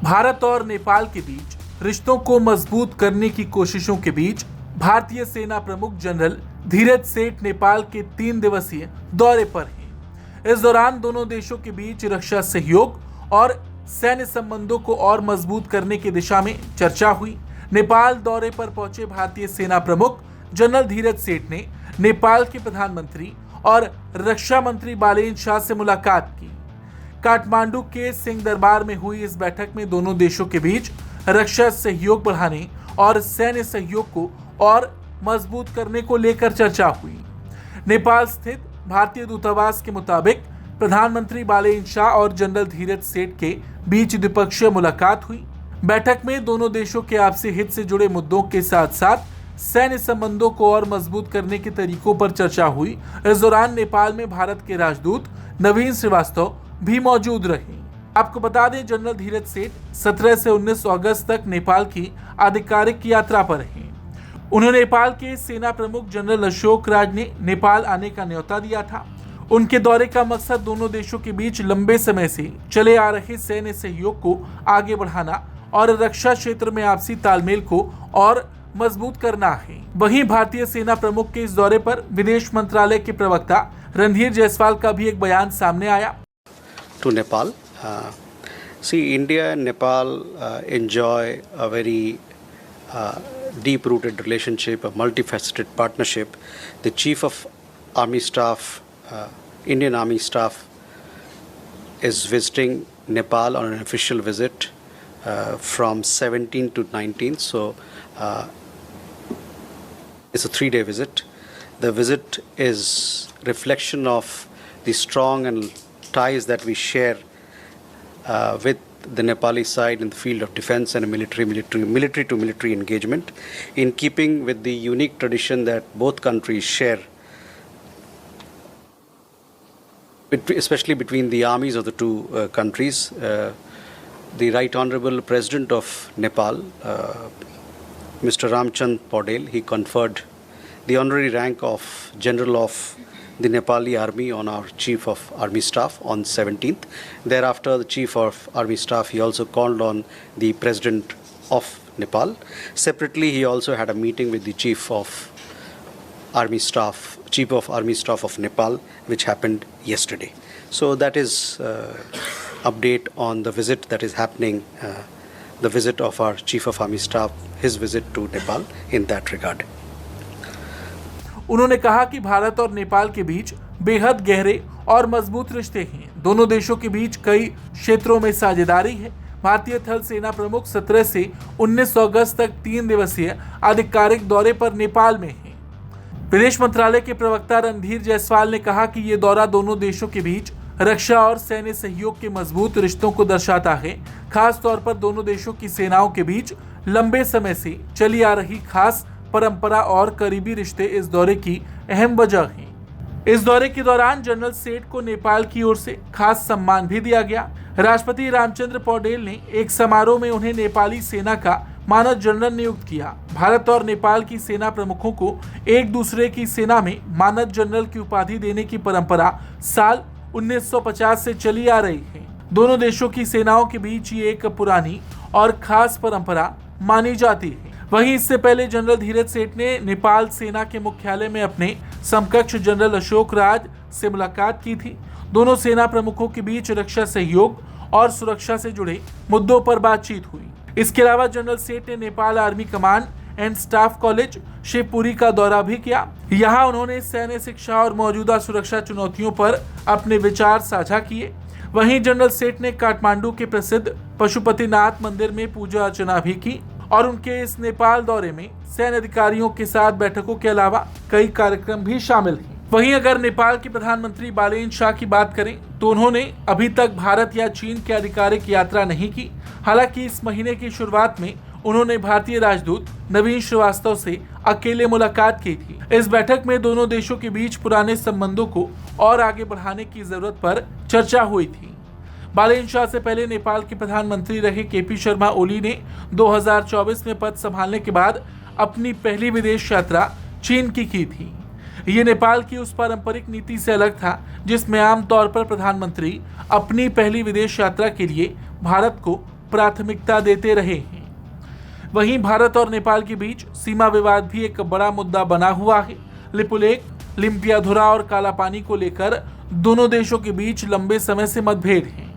भारत और नेपाल के बीच रिश्तों को मजबूत करने की कोशिशों के बीच भारतीय सेना प्रमुख जनरल धीरज सेठ नेपाल के 3 दिवसीय दौरे पर हैं। इस दौरान दोनों देशों के बीच रक्षा सहयोग और सैन्य संबंधों को और मजबूत करने की दिशा में चर्चा हुई। नेपाल दौरे पर पहुंचे भारतीय सेना प्रमुख जनरल धीरज सेठ ने नेपाल के प्रधानमंत्री और रक्षा मंत्री बालेन शाह से मुलाकात की। काठमांडू के सिंह दरबार में हुई इस बैठक में दोनों देशों के बीच रक्षा सहयोग बढ़ाने और सैन्य सहयोग को और मजबूत करने को लेकर चर्चा हुई। नेपाल स्थित भारतीय दूतावास के मुताबिक प्रधानमंत्री बालेन शाह और जनरल धीरज सेठ के बीच द्विपक्षीय मुलाकात हुई। बैठक में दोनों देशों के आपसी हित से जुड़े मुद्दों के साथ साथ सैन्य संबंधों को और मजबूत करने के तरीकों पर चर्चा हुई। इस दौरान नेपाल में भारत के राजदूत नवीन श्रीवास्तव भी मौजूद रहे। आपको बता दें, जनरल धीरज सेठ 17 से 19 अगस्त तक नेपाल की आधिकारिक यात्रा पर हैं। उन्हें नेपाल के सेना प्रमुख जनरल अशोक राज ने नेपाल आने का न्योता दिया था। उनके दौरे का मकसद दोनों देशों के बीच लंबे समय से चले आ रहे सैन्य सहयोग को आगे बढ़ाना और रक्षा क्षेत्र में आपसी तालमेल को और मजबूत करना है। वहीं भारतीय सेना प्रमुख के इस दौरे पर विदेश मंत्रालय के प्रवक्ता रणधीर जायसवाल का भी एक बयान सामने आया। To Nepal. See, India and Nepal enjoy a very deep-rooted relationship, a multifaceted partnership. The Chief of Army Staff, Indian Army Staff, is visiting Nepal on an official visit from 17th to 19th. So it's a 3-day visit. The visit is reflection of the strong and ties that we share with the Nepali side in the field of defense and military to military engagement, in keeping with the unique tradition that both countries share, especially between the armies of the two countries. The Right Honorable President of Nepal, Mr. Ramchand Paudel, he conferred the honorary rank of General of the Nepali Army on our Chief of Army Staff on 17th. Thereafter, the Chief of Army Staff, he also called on the President of Nepal. Separately, he also had a meeting with the Chief of Army Staff of Nepal, which happened yesterday. So that is update on the visit that is happening, the visit of our Chief of Army Staff, his visit to Nepal in that regard. उन्होंने कहा कि भारत और नेपाल के बीच बेहद गहरे और मजबूत रिश्ते हैं। दोनों देशों के बीच कई क्षेत्रों में साझेदारी है। भारतीय थल सेना प्रमुख 17 से 19 अगस्त तक 3 दिवसीय आधिकारिक दौरे पर नेपाल में हैं। विदेश मंत्रालय के प्रवक्ता रणधीर जायसवाल ने कहा कि ये दौरा दोनों देशों के बीच रक्षा और सैन्य सहयोग के मजबूत रिश्तों को दर्शाता है। खास तौर पर दोनों देशों की सेनाओं के बीच लंबे समय से चली आ रही खास परंपरा और करीबी रिश्ते इस दौरे की अहम वजह हैं। इस दौरे के दौरान जनरल सेठ को नेपाल की ओर से खास सम्मान भी दिया गया। राष्ट्रपति रामचंद्र पौडेल ने एक समारोह में उन्हें नेपाली सेना का मानद जनरल नियुक्त किया। भारत और नेपाल की सेना प्रमुखों को एक दूसरे की सेना में मानद जनरल की उपाधि देने की परंपरा साल 1950 से चली आ रही है। दोनों देशों की सेनाओं के बीच ये एक पुरानी और खास परंपरा मानी जाती है। वहीं इससे पहले जनरल धीरज सेठ ने नेपाल सेना के मुख्यालय में अपने समकक्ष जनरल अशोक राज से मुलाकात की थी। दोनों सेना प्रमुखों के बीच रक्षा सहयोग और सुरक्षा से जुड़े मुद्दों पर बातचीत हुई। इसके अलावा जनरल सेठ ने Nepal army command and staff college Shivpuri का दौरा भी किया। यहाँ उन्होंने सैन्य शिक्षा और मौजूदा सुरक्षा चुनौतियों पर अपने विचार साझा किए। वहीं जनरल सेठ ने काठमांडू के प्रसिद्ध पशुपतिनाथ मंदिर में पूजा अर्चना भी की और उनके इस नेपाल दौरे में सैन्य अधिकारियों के साथ बैठकों के अलावा कई कार्यक्रम भी शामिल हैं। वहीं अगर नेपाल के प्रधानमंत्री बालेन शाह की बात करें तो उन्होंने अभी तक भारत या चीन की आधिकारिक यात्रा नहीं की। हालांकि इस महीने की शुरुआत में उन्होंने भारतीय राजदूत नवीन श्रीवास्तव से अकेले मुलाकात की थी। इस बैठक में दोनों देशों के बीच पुराने संबंधों को और आगे बढ़ाने की जरूरत पर चर्चा हुई थी। बालेन शाह से पहले नेपाल के प्रधानमंत्री रहे केपी शर्मा ओली ने 2024 में पद संभालने के बाद अपनी पहली विदेश यात्रा चीन की थी। ये नेपाल की उस पारंपरिक नीति से अलग था जिसमें आमतौर पर प्रधानमंत्री अपनी पहली विदेश यात्रा के लिए भारत को प्राथमिकता देते रहे हैं। वहीं भारत और नेपाल के बीच सीमा विवाद भी एक बड़ा मुद्दा बना हुआ है। लिपुलेख, लिम्पियाधुरा और कालापानी को लेकर दोनों देशों के बीच लंबे समय से मतभेद हैं।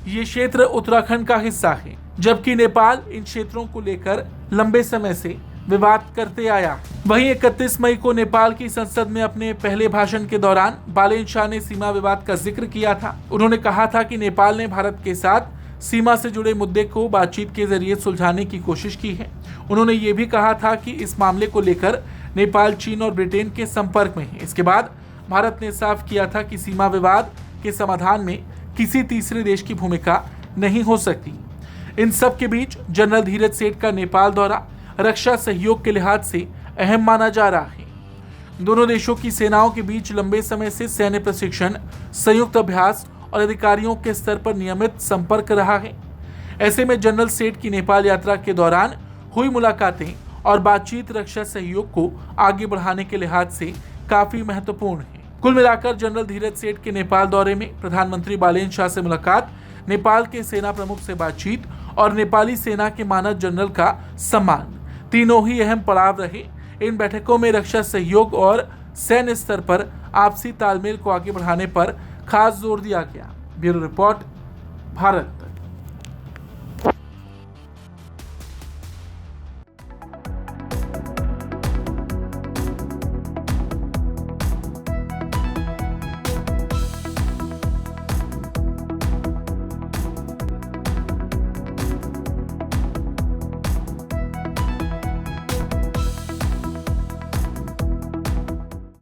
ये क्षेत्र उत्तराखंड का हिस्सा है, जबकि नेपाल इन क्षेत्रों को लेकर लंबे समय से विवाद करते आया। वहीं 31 मई को नेपाल की संसद में अपने पहले भाषण के दौरान बालेन शाह ने सीमा विवाद का जिक्र किया था। उन्होंने कहा था कि नेपाल ने भारत के साथ सीमा से जुड़े मुद्दे को बातचीत के जरिए सुलझाने की कोशिश की है। उन्होंने ये भी कहा था कि इस मामले को लेकर नेपाल चीन और ब्रिटेन के संपर्क में है। इसके बाद भारत ने साफ किया था कि सीमा विवाद के समाधान में किसी तीसरे देश की भूमिका नहीं हो सकती। इन सब के बीच जनरल धीरज सेठ का नेपाल दौरा रक्षा सहयोग के लिहाज से अहम माना जा रहा है। दोनों देशों की सेनाओं के बीच लंबे समय से सैन्य प्रशिक्षण, संयुक्त अभ्यास और अधिकारियों के स्तर पर नियमित संपर्क रहा है। ऐसे में जनरल सेठ की नेपाल यात्रा के दौरान हुई मुलाकातें और बातचीत रक्षा सहयोग को आगे बढ़ाने के लिहाज से काफी महत्वपूर्ण है। कुल मिलाकर जनरल धीरज सेठ के नेपाल दौरे में प्रधानमंत्री बालेन शाह से मुलाकात, नेपाल के सेना प्रमुख से बातचीत और नेपाली सेना के मानद जनरल का सम्मान, तीनों ही अहम पड़ाव रहे। इन बैठकों में रक्षा सहयोग और सैन्य स्तर पर आपसी तालमेल को आगे बढ़ाने पर खास जोर दिया गया। Bureau report, Bharat.